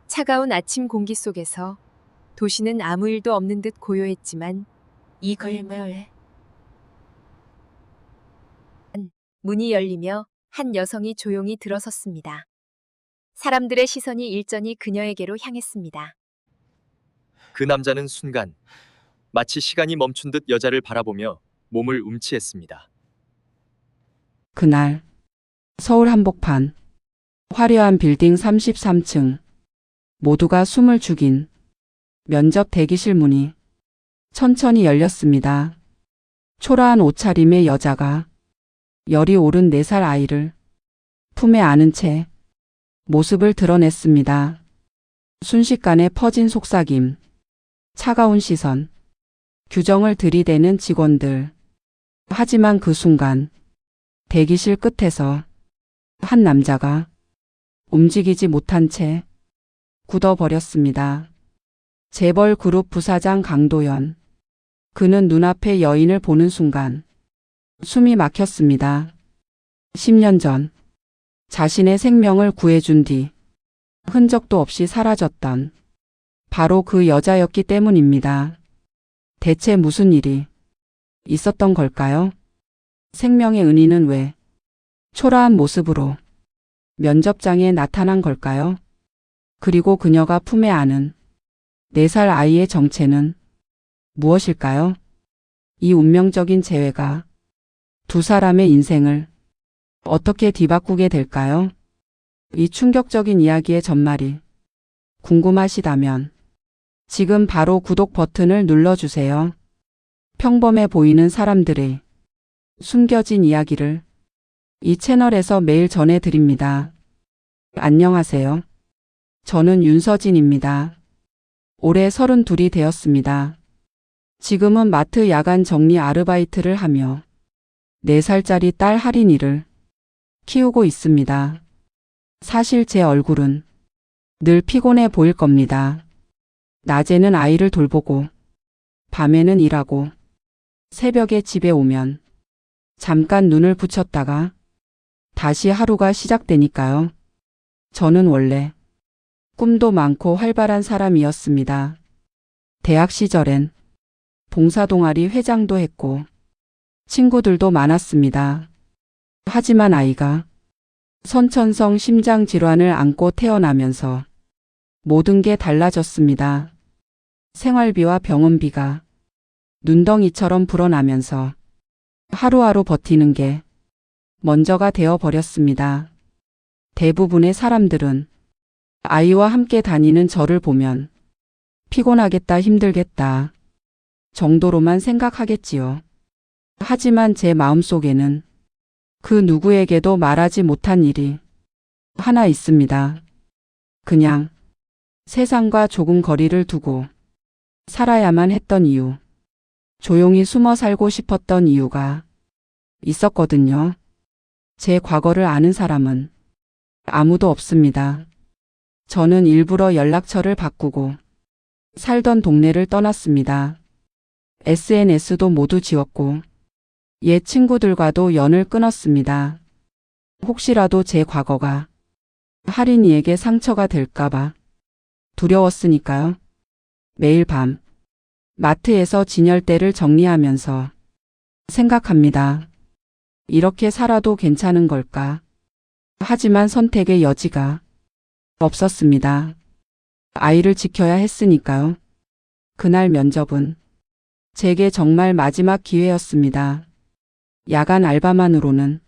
차가운 아침 공기 속에서 도시는 아무 일도 없는 듯 고요했지만 이걸뭘 문이 열리며 한 여성이 조용히 들어섰습니다. 사람들의 시선이 일전히 그녀에게로 향했습니다. 그 남자는 순간 마치 시간이 멈춘 듯 여자를 바라보며 몸을 움츠했습니다. 그날 서울 한복판 화려한 빌딩 33층 모두가 숨을 죽인 면접 대기실 문이 천천히 열렸습니다. 초라한 옷차림의 여자가 열이 오른 4살 아이를 품에 안은 채 모습을 드러냈습니다. 순식간에 퍼진 속삭임, 차가운 시선, 규정을 들이대는 직원들. 하지만 그 순간 대기실 끝에서 한 남자가 움직이지 못한 채 굳어버렸습니다. 재벌 그룹 부사장 강도연. 그는 눈앞에 여인을 보는 순간 숨이 막혔습니다. 10년 전 자신의 생명을 구해준 뒤 흔적도 없이 사라졌던 바로 그 여자였기 때문입니다. 대체 무슨 일이 있었던 걸까요? 생명의 은인은 왜 초라한 모습으로 면접장에 나타난 걸까요? 그리고 그녀가 품에 안은 4살 아이의 정체는 무엇일까요? 이 운명적인 재회가 두 사람의 인생을 어떻게 뒤바꾸게 될까요? 이 충격적인 이야기의 전말이 궁금하시다면 지금 바로 구독 버튼을 눌러주세요. 평범해 보이는 사람들의 숨겨진 이야기를 이 채널에서 매일 전해드립니다. 안녕하세요. 저는 윤서진입니다. 올해 32이 되었습니다. 지금은 마트 야간 정리 아르바이트를 하며 4살짜리 딸 하린이를 키우고 있습니다. 사실 제 얼굴은 늘 피곤해 보일 겁니다. 낮에는 아이를 돌보고 밤에는 일하고 새벽에 집에 오면 잠깐 눈을 붙였다가 다시 하루가 시작되니까요. 저는 원래 꿈도 많고 활발한 사람이었습니다. 대학 시절엔 봉사동아리 회장도 했고 친구들도 많았습니다. 하지만 아이가 선천성 심장질환을 안고 태어나면서 모든 게 달라졌습니다. 생활비와 병원비가 눈덩이처럼 불어나면서 하루하루 버티는 게 먼저가 되어 버렸습니다. 대부분의 사람들은 아이와 함께 다니는 저를 보면 피곤하겠다, 힘들겠다 정도로만 생각하겠지요. 하지만 제 마음속에는 그 누구에게도 말하지 못한 일이 하나 있습니다. 그냥 세상과 조금 거리를 두고 살아야만 했던 이유, 조용히 숨어 살고 싶었던 이유가 있었거든요. 제 과거를 아는 사람은 아무도 없습니다. 저는 일부러 연락처를 바꾸고 살던 동네를 떠났습니다. SNS도 모두 지웠고 옛 친구들과도 연을 끊었습니다. 혹시라도 제 과거가 하린이에게 상처가 될까봐 두려웠으니까요. 매일 밤 마트에서 진열대를 정리하면서 생각합니다. 이렇게 살아도 괜찮은 걸까? 하지만 선택의 여지가 없었습니다. 아이를 지켜야 했으니까요. 그날 면접은 제게 정말 마지막 기회였습니다. 야간 알바만으로는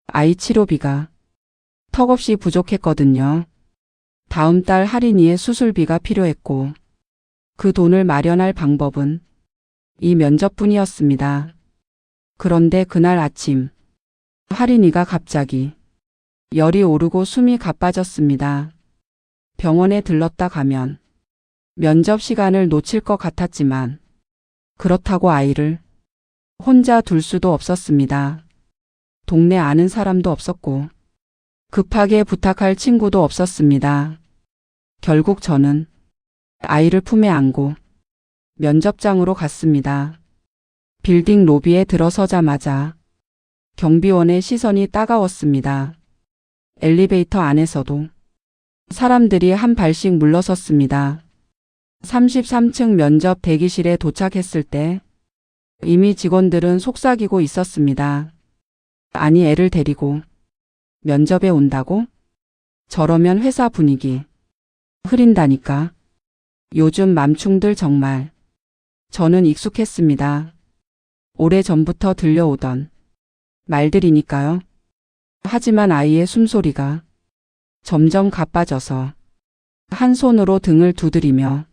아이 치료비가 턱없이 부족했거든요. 다음 달 할인이의 수술비가 필요했고 그 돈을 마련할 방법은 이 면접뿐이었습니다. 그런데 그날 아침 할인이가 갑자기 열이 오르고 숨이 가빠졌습니다. 병원에 들렀다 가면 면접 시간을 놓칠 것 같았지만 그렇다고 아이를 혼자 둘 수도 없었습니다. 동네 아는 사람도 없었고 급하게 부탁할 친구도 없었습니다. 결국 저는 아이를 품에 안고 면접장으로 갔습니다. 빌딩 로비에 들어서자마자 경비원의 시선이 따가웠습니다. 엘리베이터 안에서도 사람들이 한 발씩 물러섰습니다. 33층 면접 대기실에 도착했을 때 이미 직원들은 속삭이고 있었습니다. 아니, 애를 데리고 면접에 온다고? 저러면 회사 분위기 흐린다니까. 요즘 맘충들 정말. 저는 익숙했습니다. 오래전부터 들려오던 말들이니까요. 하지만 아이의 숨소리가 점점 가빠져서 한 손으로 등을 두드리며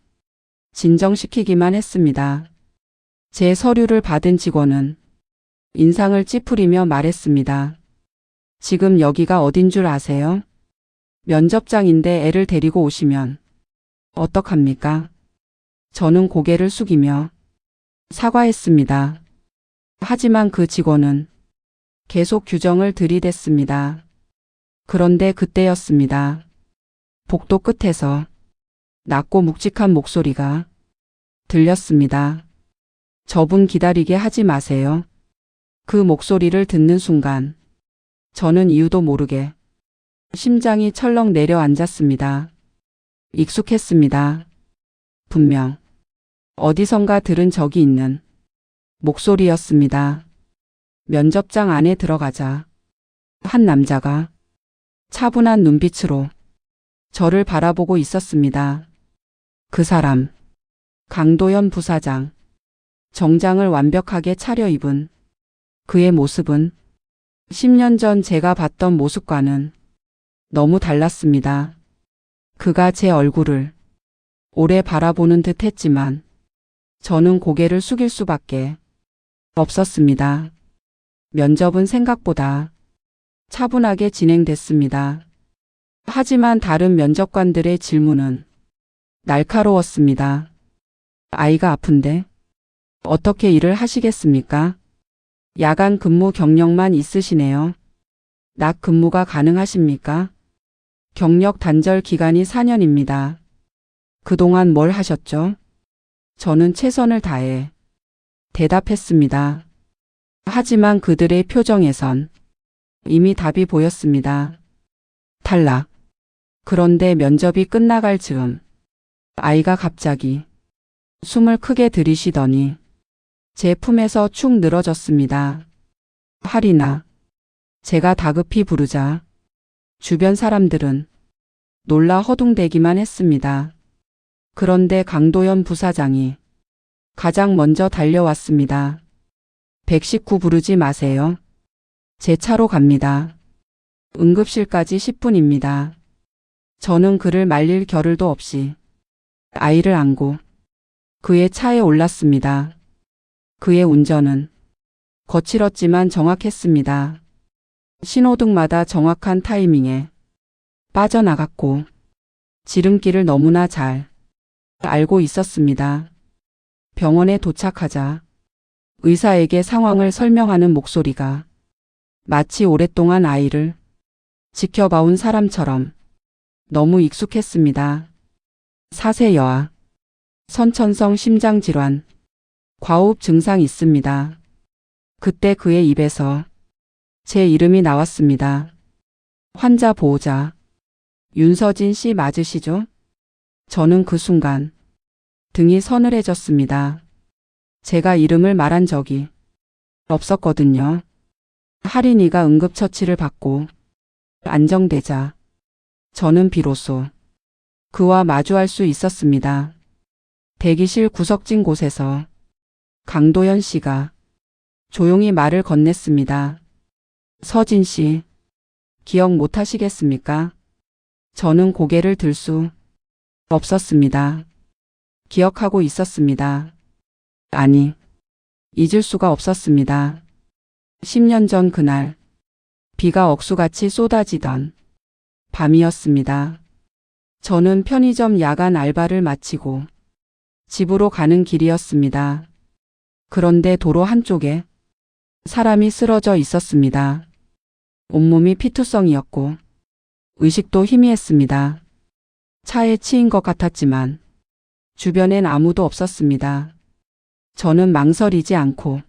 진정시키기만 했습니다. 제 서류를 받은 직원은 인상을 찌푸리며 말했습니다. 지금 여기가 어딘 줄 아세요? 면접장인데 애를 데리고 오시면 어떡합니까? 저는 고개를 숙이며 사과했습니다. 하지만 그 직원은 계속 규정을 들이댔습니다. 그런데 그때였습니다. 복도 끝에서 낮고 묵직한 목소리가 들렸습니다. 저분 기다리게 하지 마세요. 그 목소리를 듣는 순간 저는 이유도 모르게 심장이 철렁 내려앉았습니다. 익숙했습니다. 분명 어디선가 들은 적이 있는 목소리였습니다. 면접장 안에 들어가자 한 남자가 차분한 눈빛으로 저를 바라보고 있었습니다. 그 사람, 강도현 부사장. 정장을 완벽하게 차려입은 그의 모습은 10년 전 제가 봤던 모습과는 너무 달랐습니다. 그가 제 얼굴을 오래 바라보는 듯 했지만 저는 고개를 숙일 수밖에 없었습니다. 면접은 생각보다 차분하게 진행됐습니다. 하지만 다른 면접관들의 질문은 날카로웠습니다. 아이가 아픈데 어떻게 일을 하시겠습니까? 야간 근무 경력만 있으시네요. 낮 근무가 가능하십니까? 경력 단절 기간이 4년입니다. 그동안 뭘 하셨죠? 저는 최선을 다해 대답했습니다. 하지만 그들의 표정에선 이미 답이 보였습니다. 탈락. 그런데 면접이 끝나갈 즈음 아이가 갑자기 숨을 크게 들이쉬더니 제 품에서 축 늘어졌습니다. 하리나. 제가 다급히 부르자 주변 사람들은 놀라 허둥대기만 했습니다. 그런데 강도현 부사장이 가장 먼저 달려왔습니다. 119 부르지 마세요. 제 차로 갑니다. 응급실까지 10분입니다. 저는 그를 말릴 겨를도 없이 아이를 안고 그의 차에 올랐습니다. 그의 운전은 거칠었지만 정확했습니다. 신호등마다 정확한 타이밍에 빠져나갔고 지름길을 너무나 잘 알고 있었습니다. 병원에 도착하자 의사에게 상황을 설명하는 목소리가 마치 오랫동안 아이를 지켜봐온 사람처럼 너무 익숙했습니다. 4세 여아, 선천성 심장질환, 과호흡 증상 있습니다. 그때 그의 입에서 제 이름이 나왔습니다. 환자 보호자, 윤서진 씨 맞으시죠? 저는 그 순간 등이 서늘해졌습니다. 제가 이름을 말한 적이 없었거든요. 하린이가 응급처치를 받고 안정되자 저는 비로소 그와 마주할 수 있었습니다. 대기실 구석진 곳에서 강도현 씨가 조용히 말을 건넸습니다. 서진 씨, 기억 못 하시겠습니까? 저는 고개를 들 수 없었습니다. 기억하고 있었습니다. 아니, 잊을 수가 없었습니다. 10년 전 그날, 비가 억수같이 쏟아지던 밤이었습니다. 저는 편의점 야간 알바를 마치고 집으로 가는 길이었습니다. 그런데 도로 한쪽에 사람이 쓰러져 있었습니다. 온몸이 피투성이었고 의식도 희미했습니다. 차에 치인 것 같았지만 주변엔 아무도 없었습니다. 저는 망설이지 않고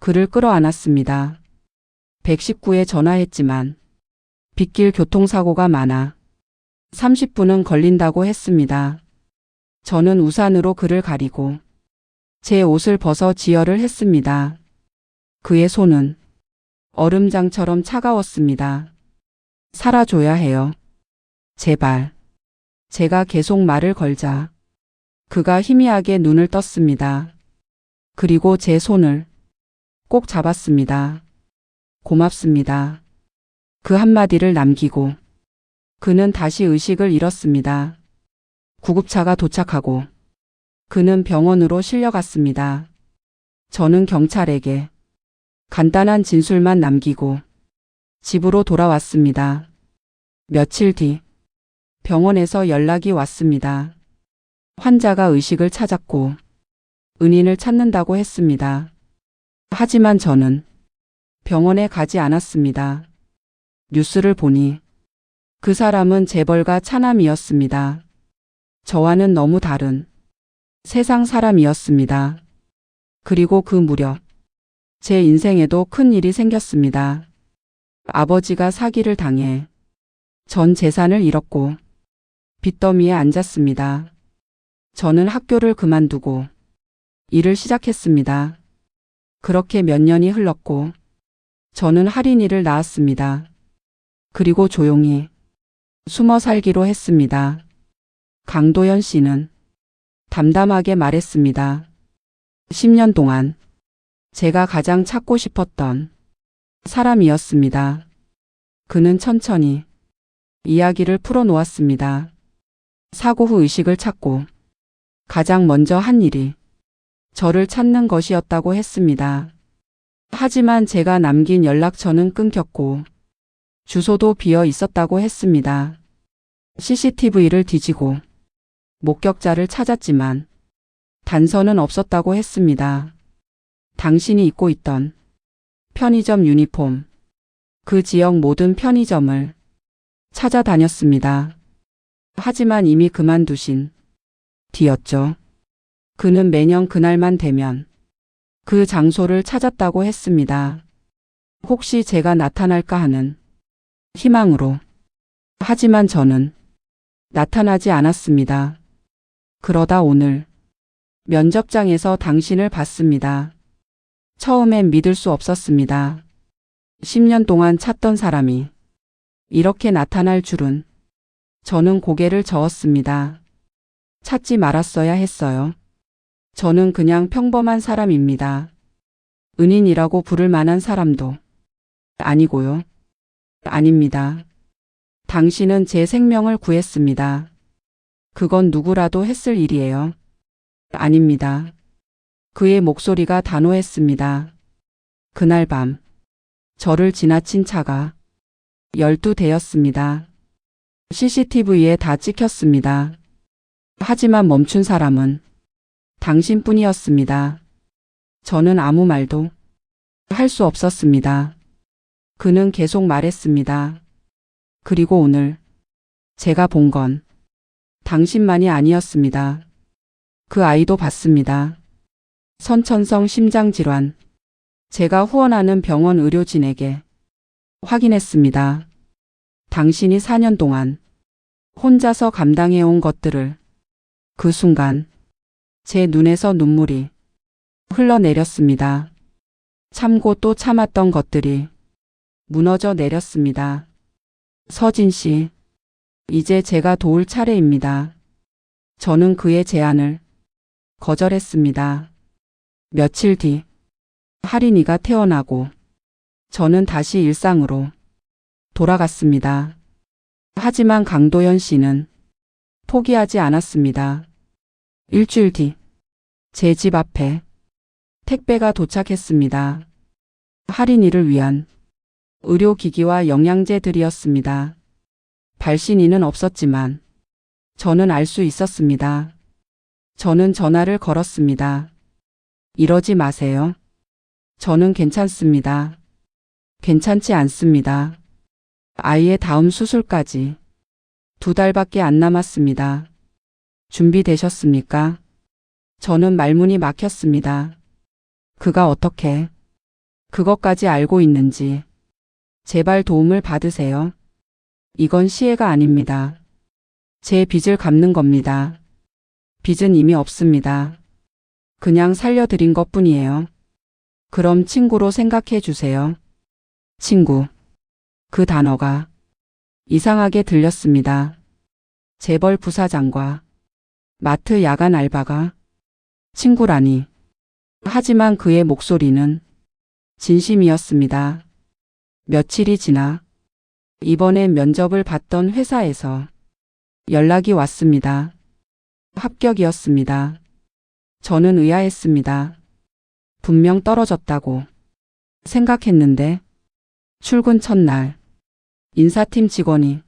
그를 끌어안았습니다. 119에 전화했지만 빗길 교통사고가 많아 30분은 걸린다고 했습니다. 저는 우산으로 그를 가리고 제 옷을 벗어 지혈을 했습니다. 그의 손은 얼음장처럼 차가웠습니다. 살아줘야 해요. 제발. 제가 계속 말을 걸자 그가 희미하게 눈을 떴습니다. 그리고 제 손을 꼭 잡았습니다. 고맙습니다. 그 한마디를 남기고 그는 다시 의식을 잃었습니다. 구급차가 도착하고 그는 병원으로 실려갔습니다. 저는 경찰에게 간단한 진술만 남기고 집으로 돌아왔습니다. 며칠 뒤 병원에서 연락이 왔습니다. 환자가 의식을 찾았고 은인을 찾는다고 했습니다. 하지만 저는 병원에 가지 않았습니다. 뉴스를 보니 그 사람은 재벌가 차남이었습니다. 저와는 너무 다른 세상 사람이었습니다. 그리고 그 무렵 제 인생에도 큰 일이 생겼습니다. 아버지가 사기를 당해 전 재산을 잃었고 빚더미에 앉았습니다. 저는 학교를 그만두고 일을 시작했습니다. 그렇게 몇 년이 흘렀고 저는 할인이를 낳았습니다. 그리고 조용히 숨어 살기로 했습니다. 강도현 씨는 담담하게 말했습니다. 10년 동안 제가 가장 찾고 싶었던 사람이었습니다. 그는 천천히 이야기를 풀어놓았습니다. 사고 후 의식을 찾고 가장 먼저 한 일이 저를 찾는 것이었다고 했습니다. 하지만 제가 남긴 연락처는 끊겼고 주소도 비어 있었다고 했습니다. CCTV를 뒤지고 목격자를 찾았지만 단서는 없었다고 했습니다. 당신이 입고 있던 편의점 유니폼, 그 지역 모든 편의점을 찾아다녔습니다. 하지만 이미 그만두신 뒤였죠. 그는 매년 그날만 되면 그 장소를 찾았다고 했습니다. 혹시 제가 나타날까 하는 희망으로. 하지만 저는 나타나지 않았습니다. 그러다 오늘 면접장에서 당신을 봤습니다. 처음엔 믿을 수 없었습니다. 10년 동안 찾던 사람이 이렇게 나타날 줄은. 저는 고개를 저었습니다. 찾지 말았어야 했어요. 저는 그냥 평범한 사람입니다. 은인이라고 부를 만한 사람도 아니고요. 아닙니다. 당신은 제 생명을 구했습니다. 그건 누구라도 했을 일이에요. 아닙니다. 그의 목소리가 단호했습니다. 그날 밤 저를 지나친 차가 12대였습니다. CCTV에 다 찍혔습니다. 하지만 멈춘 사람은 당신뿐이었습니다. 저는 아무 말도 할 수 없었습니다. 그는 계속 말했습니다. 그리고 오늘 제가 본 건 당신만이 아니었습니다. 그 아이도 봤습니다. 선천성 심장질환. 제가 후원하는 병원 의료진에게 확인했습니다. 당신이 4년 동안 혼자서 감당해온 것들을. 그 순간 제 눈에서 눈물이 흘러내렸습니다. 참고 또 참았던 것들이 무너져 내렸습니다. 서진 씨, 이제 제가 도울 차례입니다. 저는 그의 제안을 거절했습니다. 며칠 뒤 할인이가 태어나고 저는 다시 일상으로 돌아갔습니다. 하지만 강도현 씨는 포기하지 않았습니다. 일주일 뒤 제 집 앞에 택배가 도착했습니다. 할인이를 위한 의료기기와 영양제들이었습니다. 발신인은 없었지만 저는 알 수 있었습니다. 저는 전화를 걸었습니다. 이러지 마세요. 저는 괜찮습니다. 괜찮지 않습니다. 아이의 다음 수술까지 2달밖에 안 남았습니다. 준비되셨습니까? 저는 말문이 막혔습니다. 그가 어떻게 그것까지 알고 있는지. 제발 도움을 받으세요. 이건 시혜가 아닙니다. 제 빚을 갚는 겁니다. 빚은 이미 없습니다. 그냥 살려드린 것뿐이에요. 그럼 친구로 생각해 주세요. 친구. 그 단어가 이상하게 들렸습니다. 재벌 부사장과 마트 야간 알바가 친구라니. 하지만 그의 목소리는 진심이었습니다. 며칠이 지나 이번에 면접을 봤던 회사에서 연락이 왔습니다. 합격이었습니다. 저는 의아했습니다. 분명 떨어졌다고 생각했는데 출근 첫날 인사팀 직원이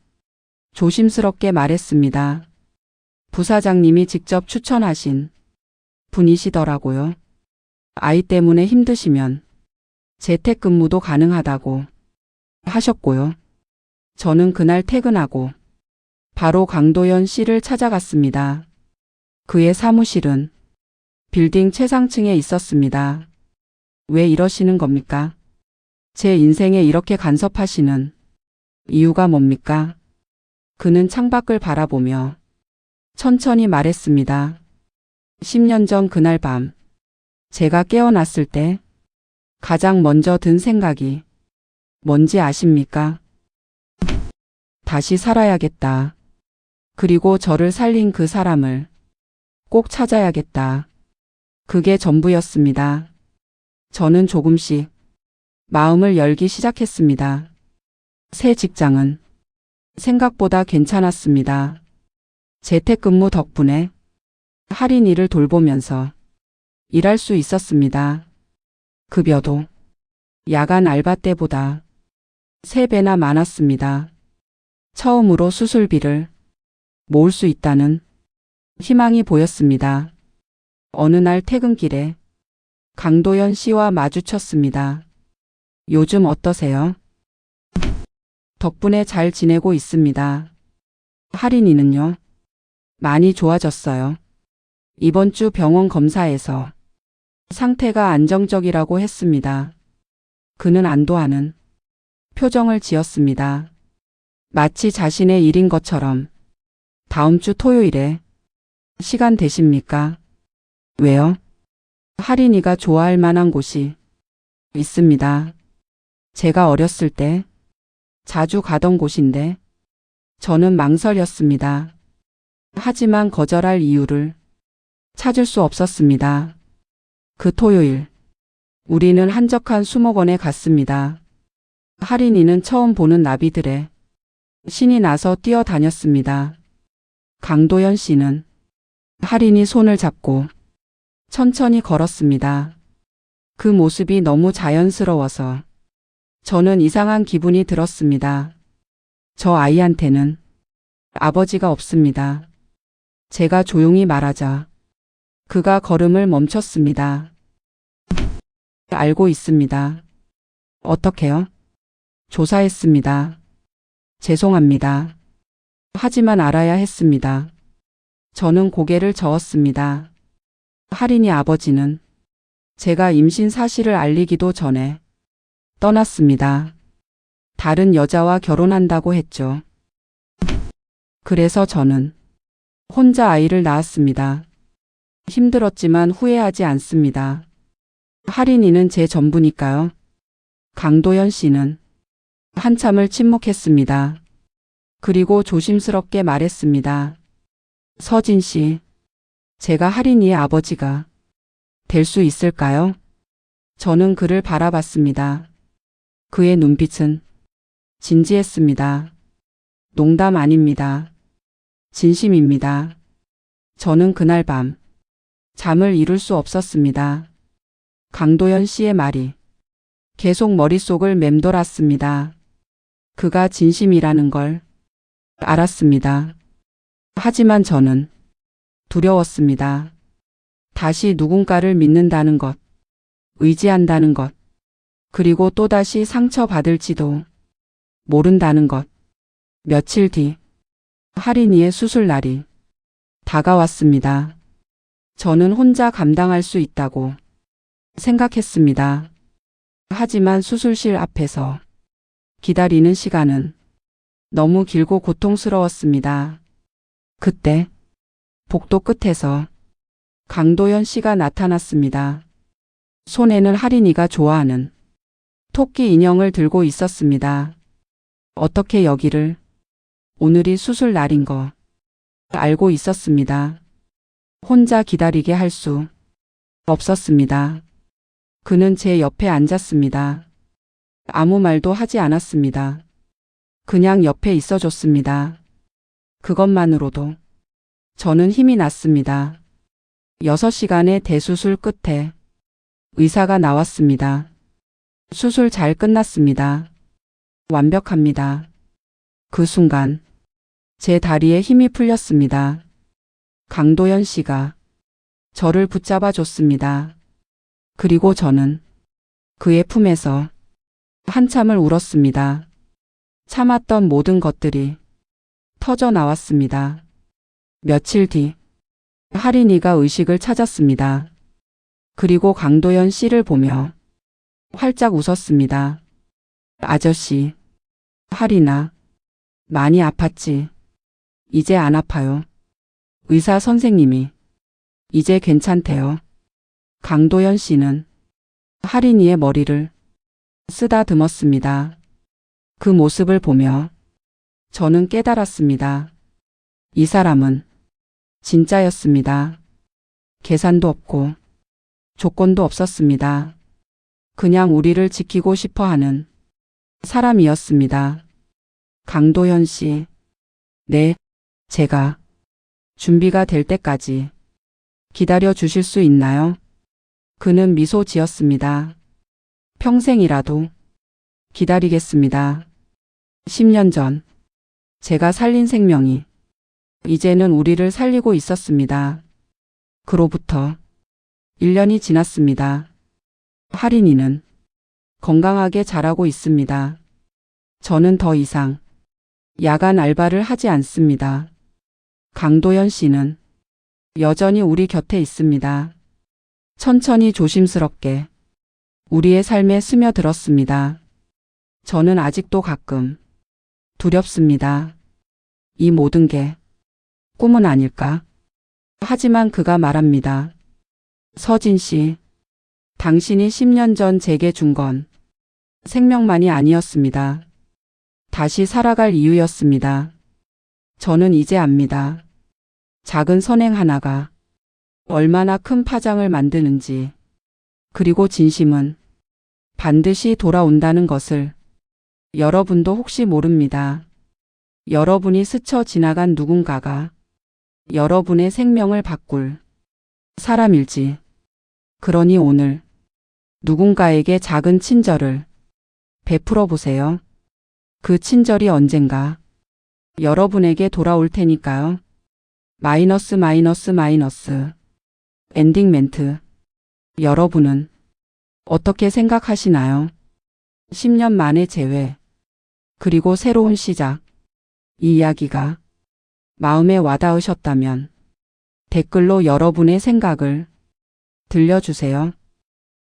조심스럽게 말했습니다. 부사장님이 직접 추천하신 분이시더라고요. 아이 때문에 힘드시면 재택근무도 가능하다고 하셨고요. 저는 그날 퇴근하고 바로 강도연 씨를 찾아갔습니다. 그의 사무실은 빌딩 최상층에 있었습니다. 왜 이러시는 겁니까? 제 인생에 이렇게 간섭하시는 이유가 뭡니까? 그는 창밖을 바라보며 천천히 말했습니다. 10년 전 그날 밤, 제가 깨어났을 때 가장 먼저 든 생각이 뭔지 아십니까? 다시 살아야겠다. 그리고 저를 살린 그 사람을 꼭 찾아야겠다. 그게 전부였습니다. 저는 조금씩 마음을 열기 시작했습니다. 새 직장은 생각보다 괜찮았습니다. 재택근무 덕분에 할인일을 돌보면서 일할 수 있었습니다. 급여도 야간 알바 때보다 3배나 많았습니다. 처음으로 수술비를 모을 수 있다는 희망이 보였습니다. 어느 날 퇴근길에 강도연 씨와 마주쳤습니다. 요즘 어떠세요? 덕분에 잘 지내고 있습니다. 할인이는요? 많이 좋아졌어요. 이번 주 병원 검사에서 상태가 안정적이라고 했습니다. 그는 안도하는 표정을 지었습니다. 마치 자신의 일인 것처럼. 다음 주 토요일에 시간 되십니까? 왜요? 할인이가 좋아할 만한 곳이 있습니다. 제가 어렸을 때 자주 가던 곳인데 저는 망설였습니다. 하지만 거절할 이유를 찾을 수 없었습니다. 그 토요일, 우리는 한적한 수목원에 갔습니다. 할인이는 처음 보는 나비들의 신이 나서 뛰어다녔습니다. 강도연 씨는 할인이 손을 잡고 천천히 걸었습니다. 그 모습이 너무 자연스러워서 저는 이상한 기분이 들었습니다. 저 아이한테는 아버지가 없습니다. 제가 조용히 말하자 그가 걸음을 멈췄습니다. 알고 있습니다. 어떻게요? 조사했습니다. 죄송합니다. 하지만 알아야 했습니다. 저는 고개를 저었습니다. 할인이 아버지는 제가 임신 사실을 알리기도 전에 떠났습니다. 다른 여자와 결혼한다고 했죠. 그래서 저는 혼자 아이를 낳았습니다. 힘들었지만 후회하지 않습니다. 할인이는 제 전부니까요. 강도연 씨는 한참을 침묵했습니다. 그리고 조심스럽게 말했습니다. 서진 씨, 제가 할인이의 아버지가 될 수 있을까요? 저는 그를 바라봤습니다. 그의 눈빛은 진지했습니다. 농담 아닙니다. 진심입니다. 저는 그날 밤 잠을 이룰 수 없었습니다. 강도연 씨의 말이 계속 머릿속을 맴돌았습니다. 그가 진심이라는 걸 알았습니다. 하지만 저는 두려웠습니다. 다시 누군가를 믿는다는 것, 의지한다는 것, 그리고 또다시 상처받을지도 모른다는 것. 며칠 뒤 할인이의 수술 날이 다가왔습니다. 저는 혼자 감당할 수 있다고 생각했습니다. 하지만 수술실 앞에서 기다리는 시간은 너무 길고 고통스러웠습니다. 그때 복도 끝에서 강도연 씨가 나타났습니다. 손에는 할인이가 좋아하는 토끼 인형을 들고 있었습니다. 어떻게 여기를? 오늘이 수술 날인 거 알고 있었습니다. 혼자 기다리게 할 수 없었습니다. 그는 제 옆에 앉았습니다. 아무 말도 하지 않았습니다. 그냥 옆에 있어줬습니다. 그것만으로도 저는 힘이 났습니다. 6시간의 대수술 끝에 의사가 나왔습니다. 수술 잘 끝났습니다. 완벽합니다. 그 순간 제 다리에 힘이 풀렸습니다. 강도연 씨가 저를 붙잡아 줬습니다. 그리고 저는 그의 품에서 한참을 울었습니다. 참았던 모든 것들이 터져 나왔습니다. 며칠 뒤 할인이가 의식을 찾았습니다. 그리고 강도연 씨를 보며 활짝 웃었습니다. 아저씨, 할인아, 많이 아팠지? 이제 안 아파요. 의사 선생님이 이제 괜찮대요. 강도연 씨는 할인이의 머리를 쓰다듬었습니다. 그 모습을 보며 저는 깨달았습니다. 이 사람은 진짜였습니다. 계산도 없고 조건도 없었습니다. 그냥 우리를 지키고 싶어 하는 사람이었습니다. 강도현 씨, 네, 제가 준비가 될 때까지 기다려 주실 수 있나요? 그는 미소 지었습니다. 평생이라도 기다리겠습니다. 10년 전 제가 살린 생명이 이제는 우리를 살리고 있었습니다. 그로부터 1년이 지났습니다. 할인이는 건강하게 자라고 있습니다. 저는 더 이상 야간 알바를 하지 않습니다. 강도연 씨는 여전히 우리 곁에 있습니다. 천천히 조심스럽게 우리의 삶에 스며들었습니다. 저는 아직도 가끔 두렵습니다. 이 모든 게 꿈은 아닐까? 하지만 그가 말합니다. 서진 씨, 당신이 10년 전 제게 준 건 생명만이 아니었습니다. 다시 살아갈 이유였습니다. 저는 이제 압니다. 작은 선행 하나가 얼마나 큰 파장을 만드는지, 그리고 진심은 반드시 돌아온다는 것을 여러분도 혹시 모릅니다. 여러분이 스쳐 지나간 누군가가 여러분의 생명을 바꿀 사람일지. 그러니 오늘 누군가에게 작은 친절을 베풀어 보세요. 그 친절이 언젠가 여러분에게 돌아올 테니까요. 마이너스 마이너스 마이너스. 엔딩 멘트. 여러분은 어떻게 생각하시나요? 10년 만의 재회, 그리고 새로운 시작. 이 이야기가 마음에 와닿으셨다면 댓글로 여러분의 생각을 들려주세요.